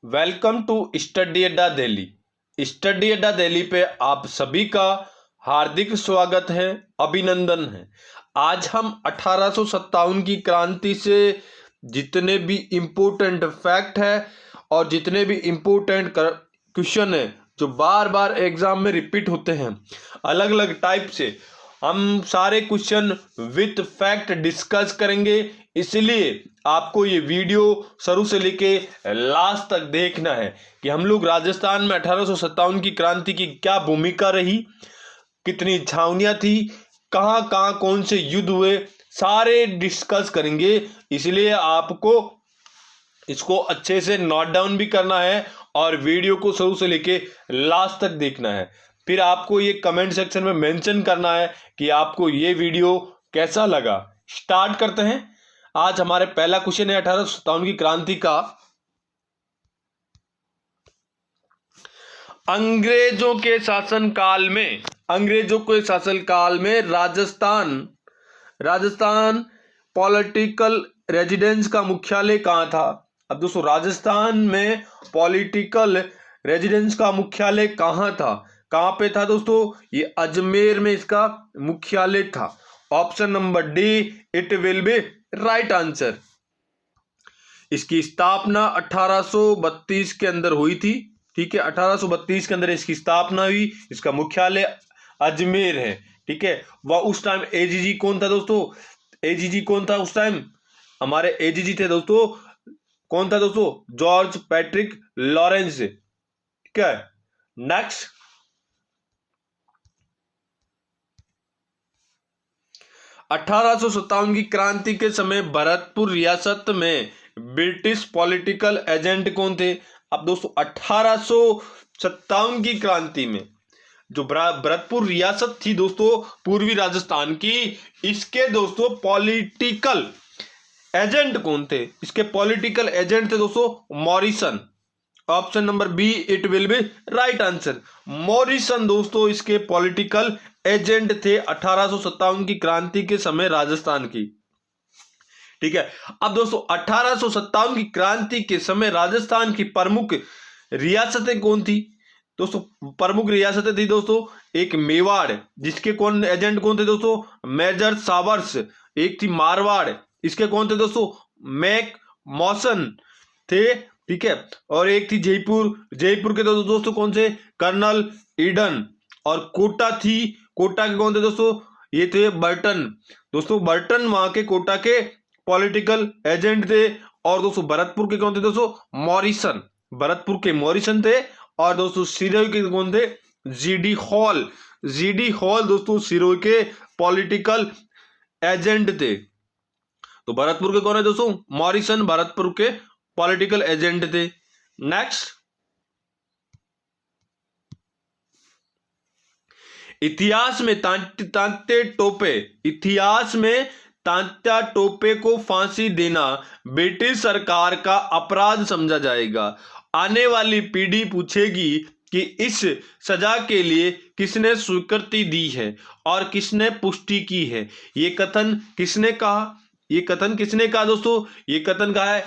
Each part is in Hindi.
वेलकम टू स्टडी अड्डा दिल्ली। स्टडी अड्डा दिल्ली पे आप सभी का हार्दिक स्वागत है, अभिनंदन है। आज हम 1857 की क्रांति से जितने भी इम्पोर्टेंट फैक्ट है और जितने भी इम्पोर्टेंट क्वेश्चन है जो बार बार एग्जाम में रिपीट होते हैं अलग अलग टाइप से, हम सारे क्वेश्चन विथ फैक्ट डिस्कस करेंगे। इसलिए आपको ये वीडियो शुरू से लेके लास्ट तक देखना है कि हम लोग राजस्थान में 1857 की क्रांति की क्या भूमिका रही, कितनी छावनियां थी, कहाँ कहाँ कौन से युद्ध हुए, सारे डिस्कस करेंगे। इसलिए आपको इसको अच्छे से नोट डाउन भी करना है और वीडियो को शुरू से लेके लास्ट तक देखना है। फिर आपको ये कमेंट सेक्शन में मेंशन करना है कि आपको ये वीडियो कैसा लगा। स्टार्ट करते हैं। आज हमारे पहला क्वेश्चन है 1857 की क्रांति का। अंग्रेजों के शासनकाल में राजस्थान पॉलिटिकल रेजिडेंस का मुख्यालय कहाँ था। अब दोस्तों, राजस्थान में पॉलिटिकल रेजिडेंस का मुख्यालय कहाँ था, कहाँ पे था दोस्तों? ये अजमेर में इसका मुख्यालय था। Option number D it will be right answer. इसकी स्थापना 1832 के अंदर हुई थी। ठीक है, 1832 के अंदर इसकी स्थापना हुई। इसका मुख्यालय अजमेर है। ठीक है, वह उस टाइम एजीजी कौन था दोस्तों? एजीजी कौन था उस टाइम? हमारे एजीजी थे दोस्तों, कौन था दोस्तों? George Patrick Lawrence. ठीक है, नेक्स्ट। 1857 की क्रांति के समय भरतपुर रियासत में ब्रिटिश पॉलिटिकल एजेंट कौन थे? अब दोस्तों, 1857 की क्रांति में जो भरतपुर रियासत थी दोस्तों पूर्वी राजस्थान की, इसके दोस्तों पॉलिटिकल एजेंट कौन थे? इसके पॉलिटिकल एजेंट थे दोस्तों Morrison. Option number B it will be right answer. Morrison दोस्तों इसके पॉलिटिकल एजेंट थे 1857 की क्रांति के समय राजस्थान की। ठीक है, अब दोस्तों 1857 की क्रांति के समय राजस्थान की प्रमुख रियासतें कौन थी? दोस्तों प्रमुख रियासतें थी दोस्तों, एक मेवाड़, जिसके कौन एजेंट कौन थे दोस्तों? Major Showers. एक थी मारवाड़, इसके कौन थे दोस्तों? मैक मॉसन थे। ठीक है, और एक थी जयपुर के दोस्तों कौन से? Colonel Eden. और कोटा थी, कोटा के कौन थे दोस्तों? ये थे बर्टन। दोस्तों बर्टन वहां के कोटा के पॉलिटिकल एजेंट थे। और दोस्तों भरतपुर के कौन थे दोस्तों? मॉरिसन। भरतपुर के मॉरिसन थे। और दोस्तों सिरोही के कौन थे? जीडी हॉल दोस्तों सिरोही के पॉलिटिकल एजेंट थे। तो भरतपुर के कौन है दोस्तों? मॉरिसन भरतपुर के पॉलिटिकल एजेंट थे। नेक्स्ट, इतिहास में तात्या टोपे को फांसी देना ब्रिटिश सरकार का अपराध समझा जाएगा। आने वाली पीढ़ी पूछेगी कि इस सजा के लिए किसने स्वीकृति दी है और किसने पुष्टि की है। ये कथन किसने कहा? दोस्तों ये कथन कहा है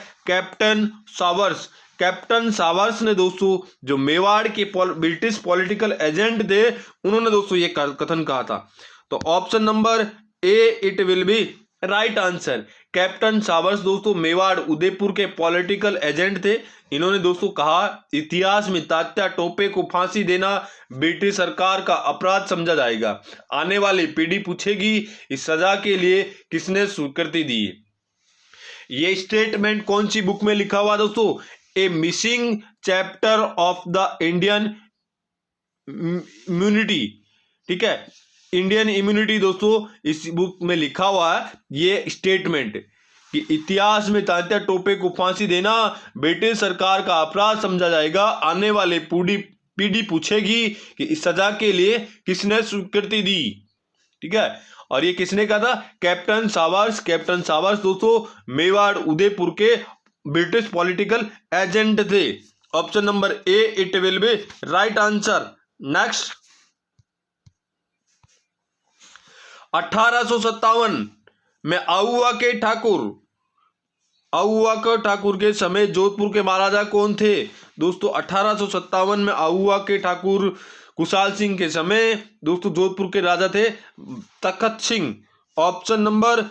कैप्टन सावर्स ने दोस्तों, जो मेवाड़ के ब्रिटिश पॉलिटिकल एजेंट थे, उन्होंने दोस्तों ये कथन कहा था। तो option number A it will be right answer. Captain showers दोस्तों मेवाड़ उदयपुर के पॉलिटिकल एजेंट थे। इन्होंने दोस्तों कहा इतिहास में तात्या टोपे को फांसी देना ब्रिटिश सरकार का अपराध समझा जाएगा। आने वाली पीढ़ी पूछेगी इस सजा के लिए किसने स्वीकृति दी। ये स्टेटमेंट कौन सी बुक में लिखा हुआ दोस्तों? A missing chapter of the Indian immunity. ठीक है, इंडियन इम्यूनिटी दोस्तों इस बुक में लिखा हुआ है ये स्टेटमेंट कि इतिहास में तात्या टोपे को फांसी देना ब्रिटिश सरकार का अपराध समझा जाएगा। आने वाले पीढ़ी पूछेगी कि इस सजा के लिए किसने स्वीकृति दी। ठीक है, और ये किसने कहा था? कैप्टन सावर्स दोस्तों मेवाड़ उदयपुर के ब्रिटिश पॉलिटिकल एजेंट थे। Option number A it will be right answer. Next, 1857 में आउवा के ठाकुर के समय जोधपुर के महाराजा कौन थे? दोस्तों 1857 में आहुआ के ठाकुर कुशाल सिंह के समय दोस्तों जोधपुर के राजा थे Takhat Singh. Option number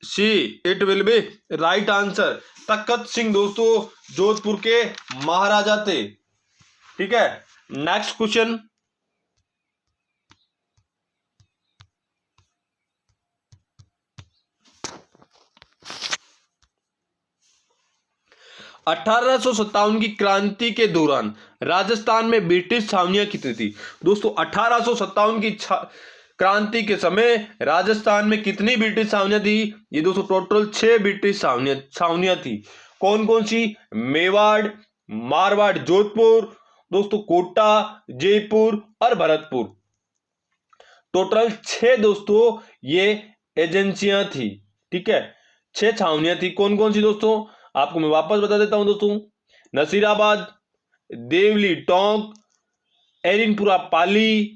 C, it will be right answer. Takhat Singh दोस्तों जोधपुर के महाराजा थे। ठीक है, नेक्स्ट क्वेश्चन। 1857 की क्रांति के दौरान राजस्थान में ब्रिटिश छावनियां कितनी थी? दोस्तों 1857 की क्रांति के समय राजस्थान में कितनी ब्रिटिश छावनियां थी? ये दोस्तों टोटल 6 ब्रिटिश छावनियां थी। कौन कौन सी? मेवाड़, मारवाड़, जोधपुर, दोस्तों कोटा, जयपुर और भरतपुर। टोटल 6 दोस्तों ये एजेंसियां थी। ठीक है, 6 छावनियां थी। कौन कौन सी दोस्तों? आपको मैं वापस बता देता हूं दोस्तों। नसीराबाद, देवली टोंक, एरिनपुरा पाली,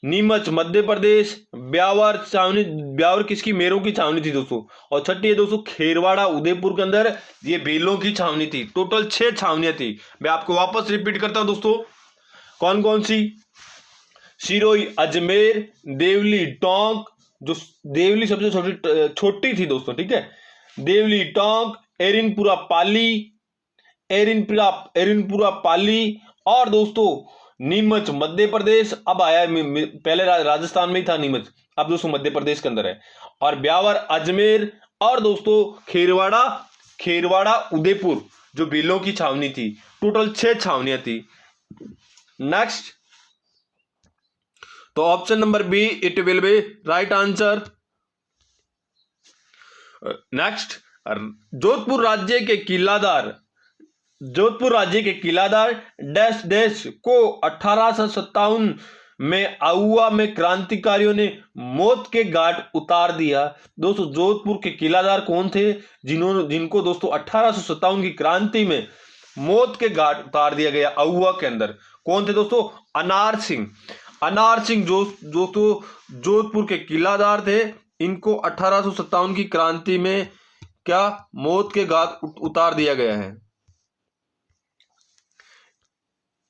नीमच मध्य प्रदेश, ब्यावर छावनी, ब्यावर किसकी? मेरों की छावनी थी दोस्तों। और छठी है दोस्तों खेरवाड़ा उदयपुर के अंदर, ये बेलों की छावनी थी। टोटल 6 छावनियां थी। मैं आपको वापस रिपीट करता हूं दोस्तों, कौन कौन सी? सिरोही, अजमेर, देवली टोंक, जो देवली सबसे छोटी थी दोस्तों। ठीक है, देवली टोंक, एरिनपुरा पाली और दोस्तों नीमच मध्य प्रदेश। अब आया पहले राजस्थान में ही था नीमच, अब दोस्तों मध्य प्रदेश के अंदर है। और ब्यावर अजमेर और दोस्तों खेरवाड़ा उदयपुर जो बेलों की छावनी थी। टोटल 6 छावनियां थी। नेक्स्ट, तो option number B, it will be right answer. Next, Jodhpur राज्य के किलादार डैश डैश को 1857 में आहुआ में क्रांतिकारियों ने मौत के घाट उतार दिया। दोस्तों जोधपुर के किलादार कौन थे जिनको दोस्तों 1857 की क्रांति में मौत के घाट उतार दिया गया आहुआ के अंदर? कौन थे दोस्तों? अनार सिंह दोस्तों जोधपुर के किलादार थे। इनको 1857 की क्रांति में क्या मौत के घाट उतार दिया गया है।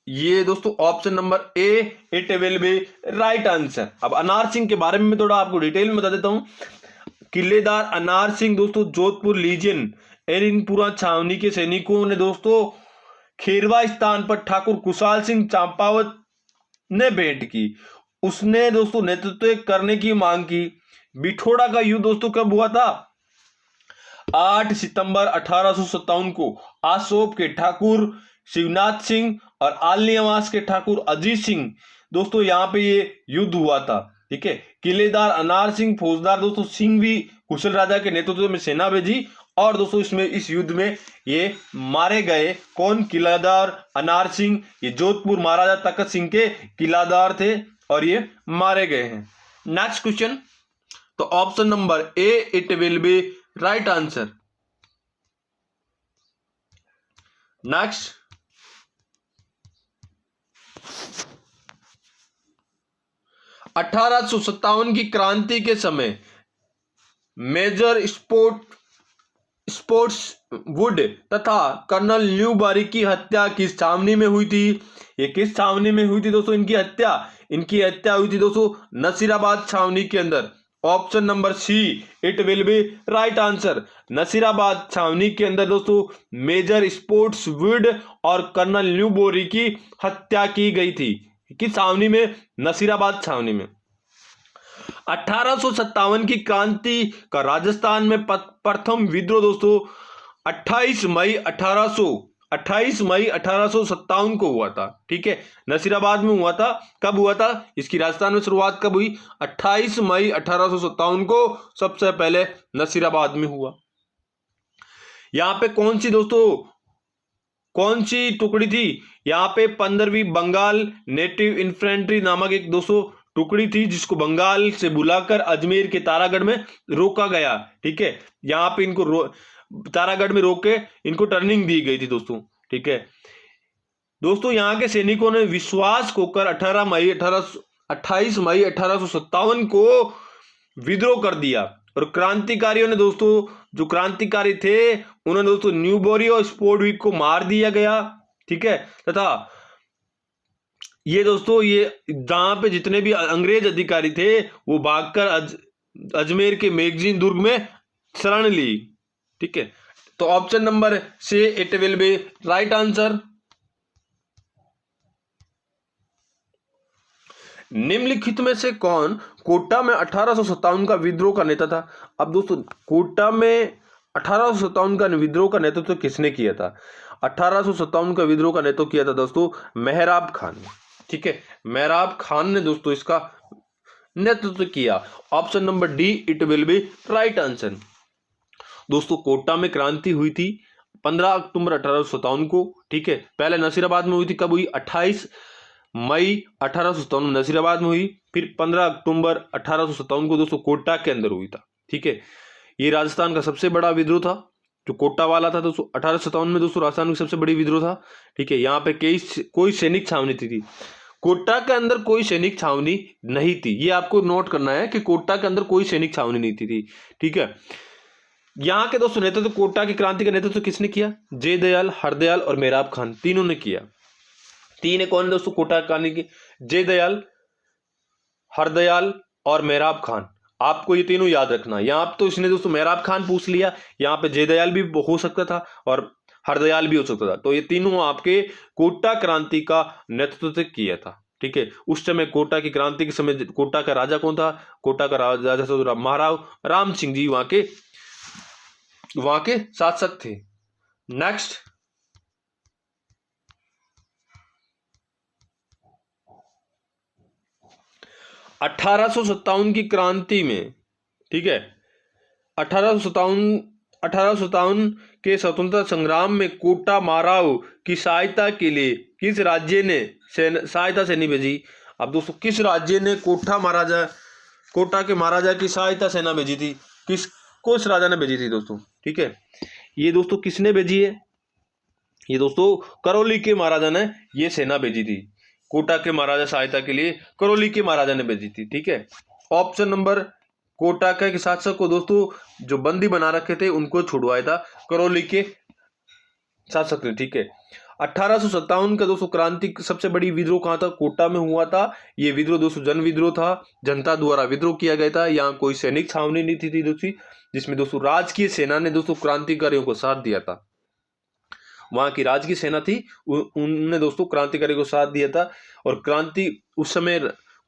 ये दोस्तों option number A, it will be right answer. अब अनार सिंह के बारे में मैं थोड़ा आपको डिटेल में बता देता हूं। किलेदार अनार सिंह दोस्तों जोधपुर लीजन एरिनपुरा छावनी के सैनिकों ने दोस्तों खेरवा स्थान पर ठाकुर कुशाल सिंह चंपावत ने भेंट की। उसने दोस्तों नेतृत्व करने की मांग की। बिठोड़ा का युद्ध दोस्तों कब हुआ था? 8 सितंबर 1857 को आसोप के ठाकुर शिवनाथ सिंह और आलनियावास के ठाकुर अजीत सिंह दोस्तों यहां पे ये युद्ध हुआ था। ठीक है, किलेदार अनार सिंह फौजदार दोस्तों सिंह भी कुशल राजा के नेतृत्व में सेना भेजी और दोस्तों इस युद्ध में ये मारे गए। कौन? किलादार अनार सिंह। ये जोधपुर महाराजा तखत सिंह के किलादार थे और ये मारे गए हैं। नेक्स्ट क्वेश्चन, तो option number A, it will be right answer. Next, अठारह सौ सत्तावन की क्रांति के समय मेजर स्पोर्ट्स वुड तथा कर्नल न्यू बारी की हत्या किस छावनी में हुई थी? ये किस छावनी में हुई थी दोस्तों इनकी हत्या हुई थी दोस्तों नसीराबाद छावनी के अंदर। Option number C, it will be right answer. Nasirabad छावनी के अंदर दोस्तों मेजर स्पोर्ट्स वुड और कर्नल न्यू बोरी की हत्या की गई थी। किस छावनी में? नसीराबाद छावनी में। 1857 की क्रांति का राजस्थान में प्रथम विद्रोह दोस्तों 28 मई 1857 को हुआ था। ठीक है, नसीराबाद में हुआ था। कब हुआ था? इसकी राजस्थान में शुरुआत कब हुई? 28 मई 1857 को सबसे पहले नसीराबाद में हुआ। यहां पे कौन सी टुकड़ी थी? यहां पे 15वीं बंगाल नेटिव इन्फेंट्री नामक एक दोस्तों टुकड़ी थी जिसको बंगाल से बुलाकर अजमेर के तारागढ़ में रोका गया। ठीक है, यहां पे इनको तारागढ़ में रोक के इनको टर्निंग दी गई थी दोस्तों। ठीक है दोस्तों, यहां के सैनिकों ने विश्वास खोकर 28 मई 1857 को विद्रोह कर दिया और क्रांतिकारियों ने दोस्तों जो क्रांतिकारी थे उन्होंने दोस्तों न्यू बोरी और स्पोर्टविक को मार दिया गया। ठीक है। तथा ये दोस्तों ये जहां पे जितने भी अंग्रेज अधिकारी थे वो भागकर अजमेर के मैगजीन दुर्ग में शरण ली। ठीक है, तो ऑप्शन नंबर से it will be right answer. निम्नलिखित में से कौन कोटा में 1857 का विद्रोह का नेता था? अब दोस्तों कोटा में 1857 का विद्रोह का नेतृत्व किसने किया था? 1857 का विद्रोह का नेतृत्व किया था दोस्तों मेहराब खान ने। ठीक है, मेहराब खान ने दोस्तों इसका नेतृत्व किया। Option number D it will be right answer. दोस्तों कोटा में क्रांति हुई थी 15 अक्टूबर 1857 को। ठीक है, पहले नसीराबाद में हुई थी, कब हुई? 28 मई 1857 नसीराबाद में हुई, फिर 15 अक्टूबर 1857 को दोस्तों कोटा के अंदर हुई था। ठीक है, ये राजस्थान का सबसे बड़ा विद्रोह था जो कोटा वाला था दोस्तों। 1857 में दोस्तों राजस्थान की सबसे बड़ी विद्रोह था। ठीक है, यहाँ पे कोई सैनिक छावनी थी। कोटा के अंदर कोई सैनिक छावनी नहीं थी, ये आपको नोट करना है कि कोटा के अंदर कोई सैनिक छावनी नहीं थी। ठीक है, यहाँ के दोस्तों नेतृत्व कोटा की क्रांति का नेतृत्व किसने किया? जयदयाल, हरदयाल और मेहराब खान तीनों ने किया। तीन कौन दोस्तों कोटा क्रांति की? जयदयाल, हरदयाल और मेहराब खान। आपको ये तीनों याद रखना। यहाँ तो इसने दोस्तों मेहराब खान पूछ लिया, यहाँ पे जयदयाल भी हो सकता था और हरदयाल भी हो सकता था। तो ये तीनों आपके कोटा क्रांति का नेतृत्व किया था। ठीक है, उस समय कोटा की क्रांति के समय कोटा का राजा कौन था? कोटा का राजा महाराव राम सिंह जी वहां के शासक थे। नेक्स्ट, अठारह की क्रांति में, ठीक है, 1857 के स्वतंत्रता संग्राम में कोटा माराव की सहायता के लिए किस राज्य ने सहायता सेना भेजी? अब दोस्तों किस राज्य ने कोटा के महाराजा की सहायता सेना भेजी थी? किस राजा ने भेजी थी दोस्तों? ठीक है, ये दोस्तों किसने भेजी है? ये दोस्तों करौली के महाराजा ने ये सेना भेजी थी। कोटा के महाराजा सहायता के लिए करौली के महाराजा ने भेजी थी। ठीक है, ऑप्शन नंबर, कोटा के शासक को दोस्तों जो बंदी बना रखे थे उनको छुड़वाया था करौली के शासक ने। ठीक है, 1857 का दोस्तों क्रांति सबसे बड़ी विद्रोह कहाँ था? कोटा में हुआ था। ये विद्रोह दोस्तों जन विद्रोह था, जनता द्वारा विद्रोह किया गया था। यहाँ कोई सैनिक छावनी नहीं थी दोस्तों, जिसमें दोस्तों राजकीय सेना ने दोस्तों क्रांतिकारियों को साथ दिया था। वहां की राजकीय सेना थी, उनने दोस्तों क्रांतिकारियों को साथ दिया था। और क्रांति उस समय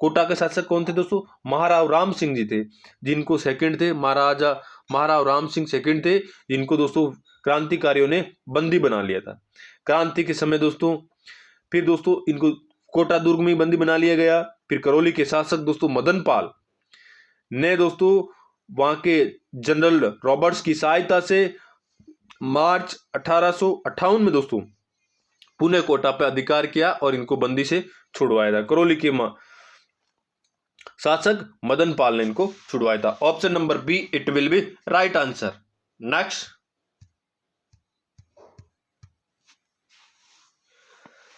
कोटा के शासक कौन थे दोस्तों? महाराव राम सिंह जी थे, जिनको सेकंड थे महाराव राम सिंह सेकंड थे, जिनको दोस्तों क्रांतिकारियों ने बंदी बना लिया था क्रांति के समय दोस्तों। फिर दोस्तों इनको कोटा दुर्ग में बंदी बना लिया गया। फिर करौली के शासक दोस्तों मदन पाल ने दोस्तों वहां के जनरल रॉबर्ट्स की सहायता से मार्च 1858 में दोस्तों पुणे कोटा पर अधिकार किया और इनको बंदी से छुड़वाया था। करौली के शासक मदन पाल ने इनको छुड़वाया था। Option number B it will be right answer. Next,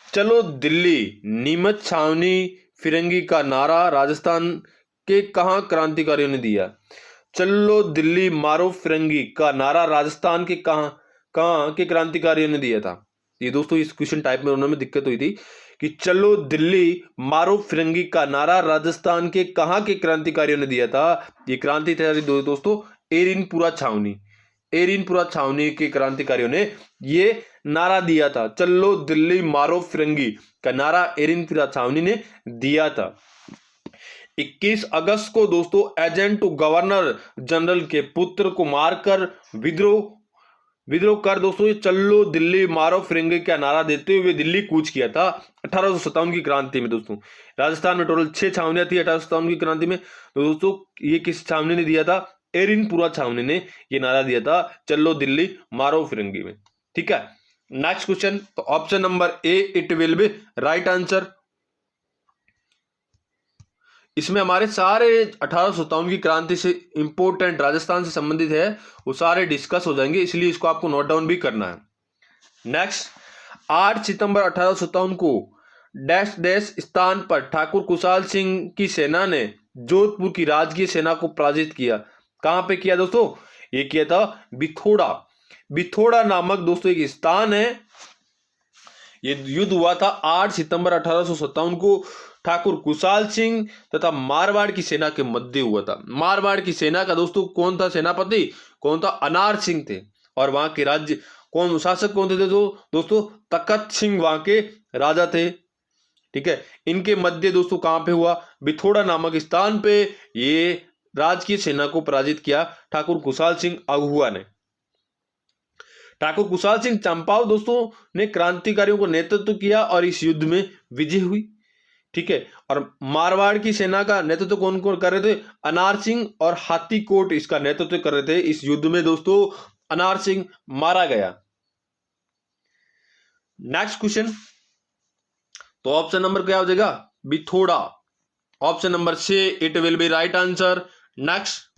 चलो दिल्ली नीमच छावनी फिरंगी का नारा राजस्थान के कहां क्रांतिकारियों ने दिया? चलो दिल्ली मारो फिरंगी का नारा राजस्थान के कहां के क्रांतिकारियों ने दिया था? ये दोस्तों इस क्वेश्चन टाइप में उन्होंने दिक्कत हुई थी कि चलो दिल्ली मारो फिरंगी का नारा राजस्थान के कहां के क्रांतिकारियों ने दिया था? ये क्रांति थी दोस्तों एरिनपुरा छावनी के क्रांतिकारियों ने ये नारा दिया था। चलो दिल्ली मारो फिरंगी का नारा एरिनपुरा छावनी ने दिया था। 21 अगस्त को दोस्तों एजेंट गवर्नर जनरल के पुत्र को मारकर विद्रोह कर दोस्तों ये चलो दिल्ली मारो फिरंगी का नारा देते हुए दिल्ली कूच किया था 1857 की क्रांति में। दोस्तों राजस्थान में टोटल 6 छावनियां थी 1857 की क्रांति में। तो दोस्तों ये किस छावनी ने दिया था? एरिनपुरा छावनी ने ये नारा दिया था, चलो दिल्ली मारो फिरंगी में। ठीक है, नेक्स्ट क्वेश्चन, तो option number A it will be right answer. इसमें हमारे सारे 1857 की क्रांति से इंपोर्टेंट राजस्थान से संबंधित है वो सारे डिस्कस हो जाएंगे, इसलिए इसको आपको नोट डाउन भी करना है। नेक्स्ट, 8 सितंबर 1857 को डैश डैश स्थान पर ठाकुर कुशाल सिंह की सेना ने जोधपुर की राजकीय सेना को पराजित किया। कहां पे किया दोस्तों? ये किया था बिथोड़ा नामक दोस्तों एक स्थान है, ये युद्ध हुआ था 8 सितंबर 1857 को ठाकुर कुशाल सिंह तथा मारवाड़ की सेना के मध्य हुआ था। मारवाड़ की सेना का दोस्तों कौन था सेनापति, कौन था, अनार सिंह थे। और वहां के राज्य कौन शासक कौन थे दोस्तों, तखत सिंह वहां के राजा थे। ठीक है, इनके मध्य दोस्तों कहां पे हुआ, बिथोड़ा नामक स्थान पे ये राजकीय सेना को पराजित किया ठाकुर कुशाल सिंह अगुआ ने। ठाकुर कुशाल सिंह चंपावत दोस्तों ने क्रांतिकारियों को नेतृत्व किया और इस युद्ध में विजय हुई। ठीक है, और मारवाड़ की सेना का नेतृत्व कौन कौन कर रहे थे, अनार सिंह और हाथी कोट इसका नेतृत्व कर रहे थे। इस युद्ध में दोस्तों अनार सिंह मारा गया। नेक्स्ट क्वेश्चन, तो ऑप्शन नंबर क्या हो जाएगा, Bithora. Option number C it will be right answer. Next,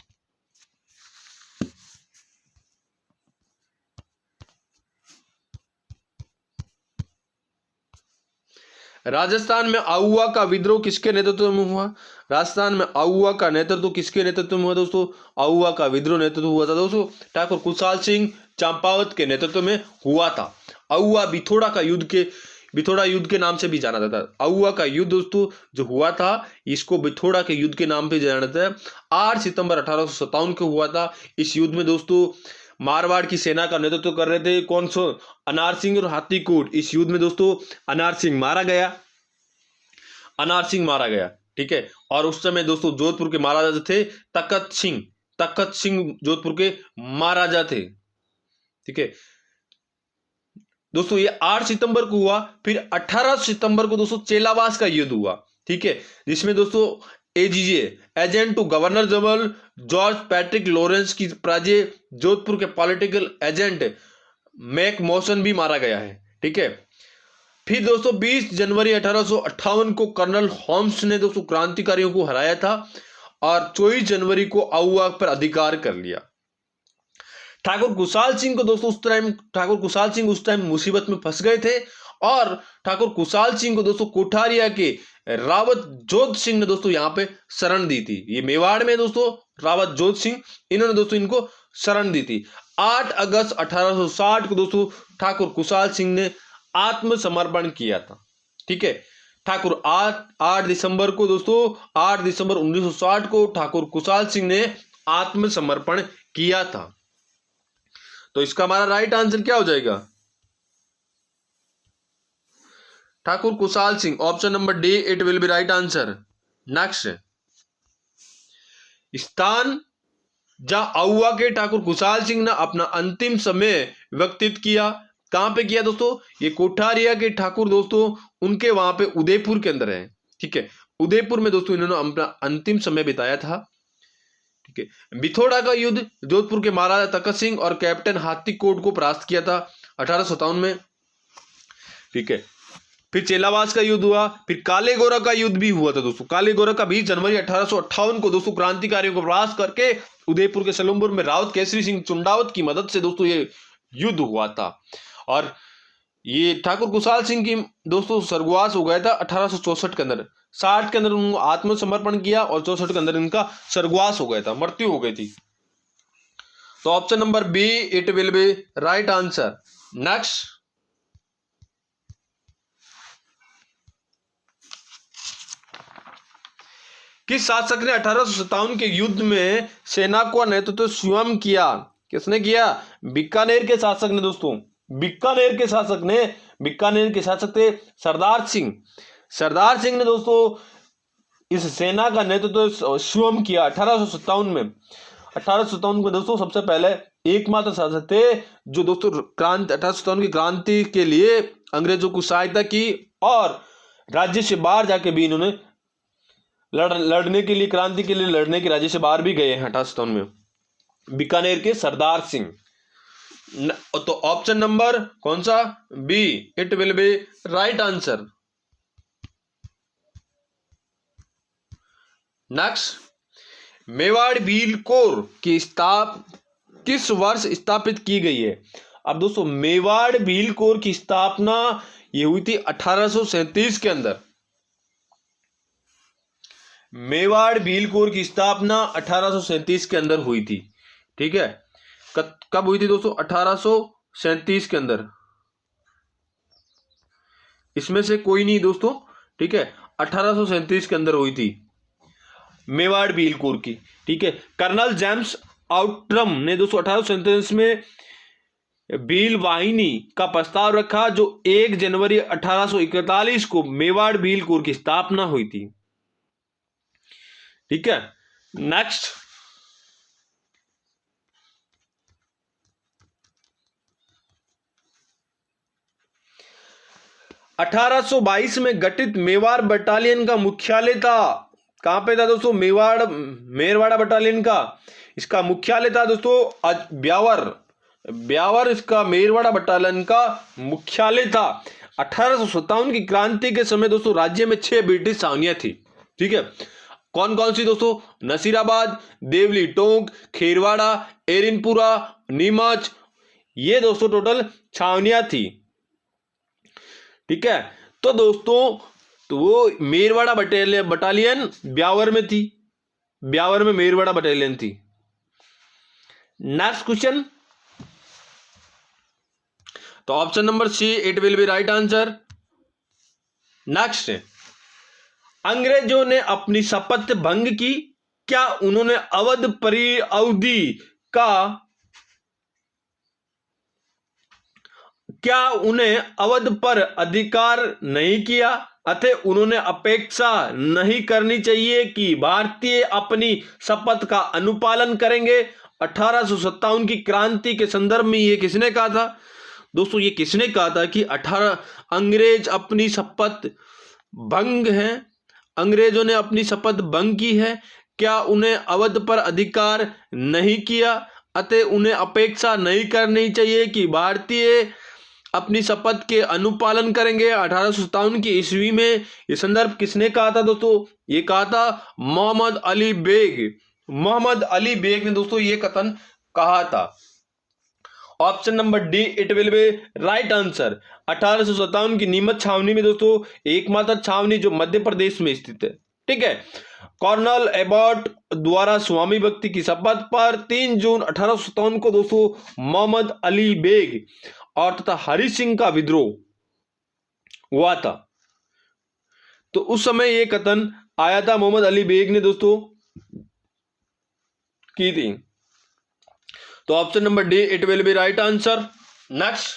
Rajasthan में आउवा का विद्रोह किसके नेतृत्व में हुआ, राजस्थान में आउवा का नेतृत्व किसके नेतृत्व में हुआ दोस्तों, आउवा का विद्रोह नेतृत्व हुआ था दोस्तों ठाकुर कुशाल सिंह चंपावत के नेतृत्व में हुआ था। आउवा बिथोड़ा युद्ध के नाम से भी जाना जाता है। आउवा का युद्ध दोस्तों जो हुआ था इसको बिथोड़ा के युद्ध के नाम पे जाना जाता है। 8 सितंबर 1857 को हुआ था। इस युद्ध में दोस्तों मारवाड़ की सेना का नेतृत्व कर रहे थे कौन सो, अनार सिंह और हाथी कोट। इस युद्ध में दोस्तों अनार सिंह मारा गया, अनार सिंह मारा गया। ठीक है, और उस समय दोस्तों जोधपुर के महाराजा थे तखत सिंह जोधपुर के महाराजा थे। ठीक है दोस्तों, ये 8 सितंबर को हुआ। फिर 18 सितंबर को दोस्तों चेलावास का युद्ध हुआ। ठीक है, जिसमें दोस्तों AGG agent to governor general George Patrick Lawrence की पराजय, जोधपुर के पॉलिटिकल एजेंट मैक मॉसन भी मारा गया है। ठीक है, फिर दोस्तों 20 जनवरी 1858 को कर्नल होम्स ने दोस्तों क्रांतिकारियों को हराया था और 24 जनवरी को आउवा पर अधिकार कर लिया। ठाकुर कुशाल सिंह उस टाइम मुसीबत में फंस गए थे और ठाकुर कुशाल सिंह को दोस्तों कोठारिया के रावत जोध सिंह ने दोस्तों यहां पे शरण दी थी। ये मेवाड़ में दोस्तों रावत जोध सिंह, इन्होंने दोस्तों इनको शरण दी थी। 8 अगस्त 1860 को दोस्तों ठाकुर कुशाल सिंह ने आत्मसमर्पण किया था। ठीक है, ठाकुर 8 दिसंबर को दोस्तों 8 दिसंबर 1960 को ठाकुर कुशाल सिंह ने आत्मसमर्पण किया था। तो इसका हमारा राइट आंसर क्या हो जाएगा, Thakur Kushal Singh. Option number D it will be right answer. Next, स्थान जहां आउवा के ठाकुर कुशाल सिंह ने अपना अंतिम समय व्यतीत किया, कहां पे किया दोस्तों, ये कोठारिया के ठाकुर दोस्तों उनके वहां पे उदयपुर के अंदर है। ठीक है, उदयपुर में दोस्तों इन्होंने अपना अंतिम समय बिताया था। ठीक है, बिथोड़ा का युद्ध जोधपुर के महाराजा तखत सिंह और कैप्टन हाथी कोट को परास्त किया था 1857 में। ठीक है, फिर चेलावास का युद्ध हुआ। फिर काले गोरा का युद्ध भी हुआ था दोस्तों। काले गोरा का 20 जनवरी 1858 को दोस्तों क्रांतिकारियों को परास्त करके उदयपुर के सलूमपुर में रावत केसरी सिंह चुंडावत की मदद से दोस्तों ये युद्ध हुआ था। और ये ठाकुर कुशाल सिंह की दोस्तों स्वर्गवास हो गया था 1864 के अंदर। 60 के अंदर उन्होंने आत्मसमर्पण किया और 64 के अंदर इनका स्वर्गवास हो गया था, मृत्यु हो गई थी। तो option number B it will be right answer. Next, किस शासक ने 1857 के युद्ध में सेना का नेतृत्व स्वयं किया, किसने किया, बीकानेर के शासक ने दोस्तों, बीकानेर के शासक थे सरदार सिंह ने दोस्तों इस सेना का नेतृत्व स्वयं किया 1857 में। 1857 में दोस्तों सबसे पहले एकमात्र शासक थे जो दोस्तों 1857 की क्रांति के लिए अंग्रेजों को सहायता की और राज्य से बाहर जाके भी इन्होंने लड़ने के लिए, क्रांति के लिए लड़ने के राज्य से बाहर भी गए हैं 1857 में, बीकानेर के सरदार सिंह। तो ऑप्शन नंबर कौन सा, B it will be right answer. Next, Mewar Bhil core की किस वर्ष स्थापित की गई है। अब दोस्तों मेवाड़ भील कोर की स्थापना ये हुई थी 1837 के अंदर। मेवाड़ भील कोर की स्थापना 1837 के अंदर हुई थी। ठीक है, कब हुई थी दोस्तों, 1837 के अंदर। इसमें से कोई नहीं दोस्तों, ठीक है। 1837 के अंदर हुई थी मेवाड़ भील कोर की, ठीक है। कर्नल जेम्स आउट्रम ने दोस्तों 1837 में भील वाहिनी का प्रस्ताव रखा, जो 1 जनवरी 1841 को मेवाड़ भील कोर की स्थापना हुई थी, ठीक है। नेक्स्ट, 1822 में गठित मेवाड़ बटालियन का मुख्यालय था, कहां पे था दोस्तों? मेरवाड़ा बटालियन का इसका मुख्यालय था दोस्तों ब्यावर। ब्यावर इसका मेरवाड़ा बटालियन का मुख्यालय था। 1857 की क्रांति के समय दोस्तों राज्य में 6 ब्रिटिश छावनियां थी, ठीक है। कौन कौन सी दोस्तों? नसीराबाद, देवली टोंक, खेरवाड़ा, एरिनपुरा, नीमच, ये दोस्तों टोटल छावनियां थी, ठीक है। तो दोस्तों तो वो मेरवाड़ा बटालियन ब्यावर में थी, ब्यावर में मेरवाड़ा बटालियन थी। नेक्स्ट क्वेश्चन, तो option number C it will be right answer. Next, अंग्रेजों ने अपनी शपथ भंग की, क्या उन्होंने अवध परिअवधि का क्या उन्हें अवध पर अधिकार नहीं किया, अतः उन्होंने अपेक्षा नहीं करनी चाहिए कि भारतीय अपनी शपथ का अनुपालन करेंगे। 1857 की क्रांति के संदर्भ में ये किसने कहा था दोस्तों? ये किसने कहा था कि 18 अंग्रेज अपनी शपथ भंग है, अंग्रेजों ने अपनी शपथ भंग की है, क्या उन्हें अवध पर अधिकार नहीं किया, अतः उन्हें अपेक्षा नहीं करनी चाहिए कि भारतीय अपनी शपथ के अनुपालन करेंगे। 1857 की ईस्वी में ये संदर्भ किसने कहा था दोस्तों? ये कहा था मोहम्मद अली बेग। मोहम्मद अली बेग ने दोस्तों ये कथन कहा था। Option number D it will be right answer. 1857 की नीमच छावनी में दोस्तों एकमात्र छावनी जो मध्य प्रदेश में स्थित है, ठीक है। कर्नल एबॉट द्वारा स्वामी भक्ति की शपथ पर 3 जून 1857 को दोस्तों मोहम्मद अली बेग और तथा हरि सिंह का विद्रोह हुआ था। तो उस समय यह कथन आया था, मोहम्मद अली बेग ने दोस्तों की थी। तो option number D it will be right answer. Next,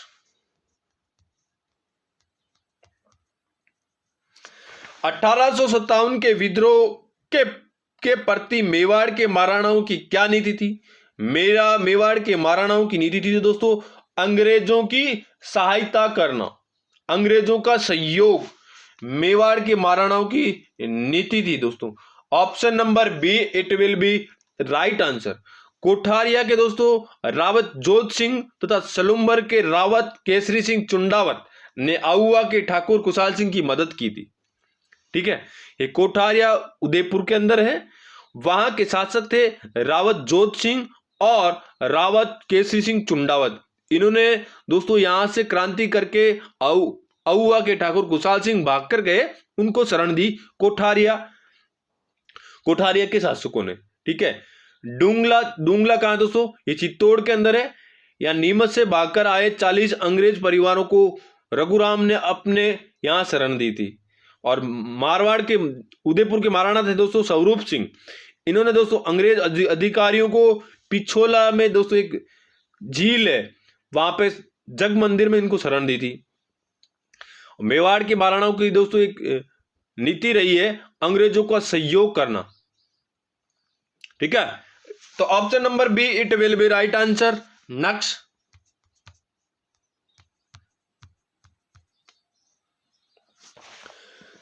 1857 के विद्रोह के प्रति मेवाड़ के महाराणाओं की क्या नीति थी? मेवाड़ के महाराणाओं की नीति थी दोस्तों अंग्रेजों की सहायता करना, अंग्रेजों का सहयोग मेवाड़ के महाराणाओं की नीति थी दोस्तों। Option number B it will be right answer. Kothariya के दोस्तों रावत जोध सिंह तथा सलुम्बर के रावत केसरी सिंह चुंडावत ने आउवा के ठाकुर कुशाल सिंह की मदद की थी, ठीक है। ये कोठारिया उदयपुर के अंदर है, वहां के शासक थे रावत जोध सिंह और रावत केसरी सिंह चुंडावत। इन्होंने दोस्तों यहां से क्रांति करके आउवा के ठाकुर कुशाल सिंह भागकर गए, उनको शरण दी कोठारिया के शासकों ने, ठीक है। डूंगला कहां है दोस्तों? ये चित्तौड़ के अंदर है। या नीमच से भागकर आए 40 अंग्रेज परिवारों को रघुराम ने अपने यहां शरण दी थी। और मारवाड़ के उदयपुर के महाराणा थे दोस्तों स्वरूप सिंह। इन्होंने दोस्तों अंग्रेज अधिकारियों को पिछोला में दोस्तों एक झील है, वहां पे जग मंदिर में इनको शरण दी थी। मेवाड़ के महाराणाओं की दोस्तों एक नीति रही है अंग्रेजों का सहयोग करना, ठीक है। तो option number B it will be right answer. Next,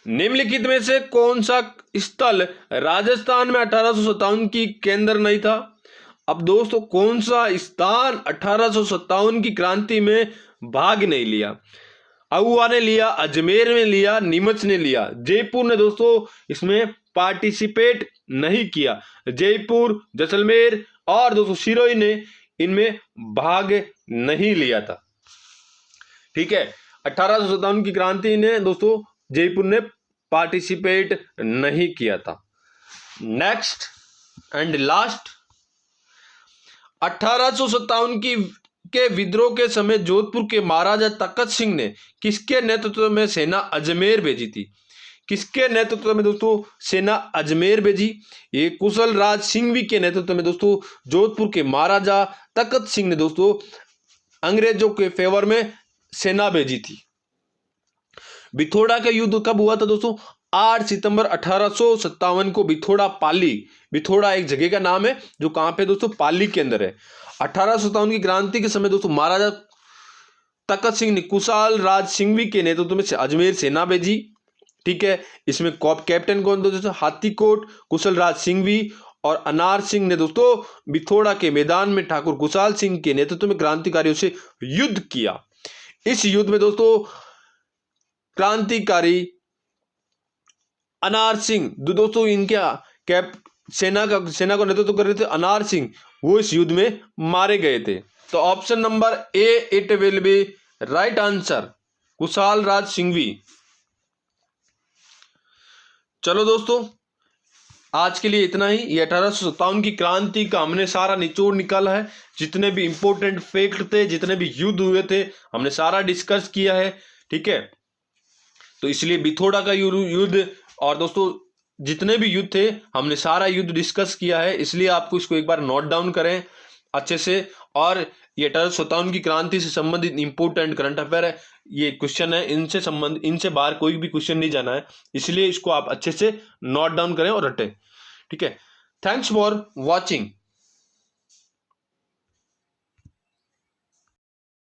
निम्नलिखित में से कौन सा स्थल राजस्थान में 1857 की केंद्र नहीं था? अब दोस्तों कौन सा स्थान 1857 की क्रांति में भाग नहीं लिया? आउवा ने लिया, अजमेर में लिया, नीमच ने लिया, जयपुर ने दोस्तों इसमें पार्टिसिपेट नहीं किया। जयपुर, जैसलमेर और दोस्तों सिरोही ने इनमें भाग नहीं लिया था, ठीक है। 1857 की क्रांति ने दोस्तों जयपुर ने पार्टिसिपेट नहीं किया था। नेक्स्ट एंड लास्ट, 1857 की के विद्रोह के समय जोधपुर के महाराजा तखत सिंह ने किसके नेतृत्व में सेना अजमेर भेजी थी? किसके नेतृत्व में दोस्तों सेना अजमेर भेजी? ये कुशल राज सिंघवी के नेतृत्व में दोस्तों जोधपुर के महाराजा तखत सिंह ने दोस्तों अंग्रेजों के फेवर में सेना भेजी थी। बिथोड़ा का युद्ध कब हुआ था दोस्तों? 8 सितंबर 1857 को बिथोड़ा पाली। बिथोड़ा एक जगह का नाम है जो कहां पे दोस्तों? पाली के अंदर है। 1857 की क्रांति के समय दोस्तों महाराजा तखत सिंह ने कुशाल राज सिंघवी के नेतृत्व में अजमेर सेना भेजी। ठीक है, इसमें कैप्टन कौन थे दोस्तों? हाथीकोट कुशल राज सिंघवी और अनार सिंह ने दोस्तों बिथोड़ा के मैदान में ठाकुर कुशाल सिंह के नेतृत्व में क्रांतिकारियों से युद्ध किया। इस युद्ध में दोस्तों क्रांतिकारी अनार सिंह दोस्तों इनके सेना को नेतृत्व कर रहे थे अनार सिंह, वो इस युद्ध में मारे गए थे। तो option number A it will be right answer, Kushal Raj Singhvi. चलो दोस्तों आज के लिए इतना ही। ये 1857 की क्रांति का हमने सारा निचोड़ निकाला है। जितने भी इंपॉर्टेंट फैक्ट थे, जितने भी युद्ध हुए थे, हमने सारा डिस्कस किया है। ठीक है, तो इसलिए बिथोड़ा का युद्ध और दोस्तों जितने भी युद्ध थे हमने सारा युद्ध डिस्कस किया है, इसलिए आपको इसको एक बार नोट डाउन करें अच्छे से। और ये 1857 की क्रांति से संबंधित इंपॉर्टेंट करंट अफेयर है, ये क्वेश्चन है, इनसे बाहर कोई भी क्वेश्चन नहीं जाना है, इसलिए इसको आप अच्छे से नोट डाउन करें और रटें। ठीक है, थैंक्स फॉर वॉचिंग।